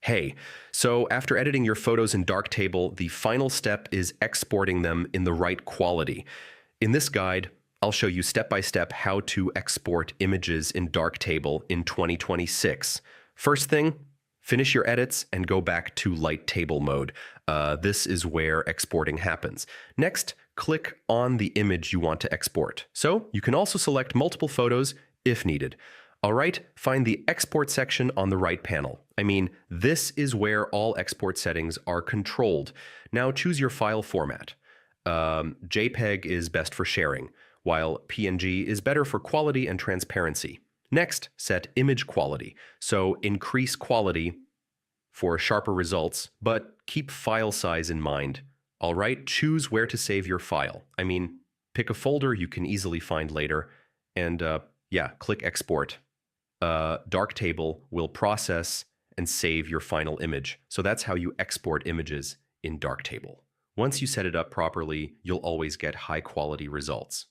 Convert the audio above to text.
Hey, so after editing your photos in Darktable, the final step is exporting them in the right quality. In this guide, I'll show you step by step how to export images in Darktable in 2026. First thing, finish your edits and go back to light table mode. This is where exporting happens. Next, click on the image you want to export. So you can also select multiple photos if needed. All right, find the export section on the right panel. This is where all export settings are controlled. Now choose your file format. JPEG is best for sharing, while PNG is better for quality and transparency. Next, set image quality. So increase quality for sharper results, but keep file size in mind. All right, choose where to save your file. Pick a folder you can easily find later, and click export. Darktable will process and save your final image. So that's how you export images in Darktable. Once you set it up properly, you'll always get high quality results.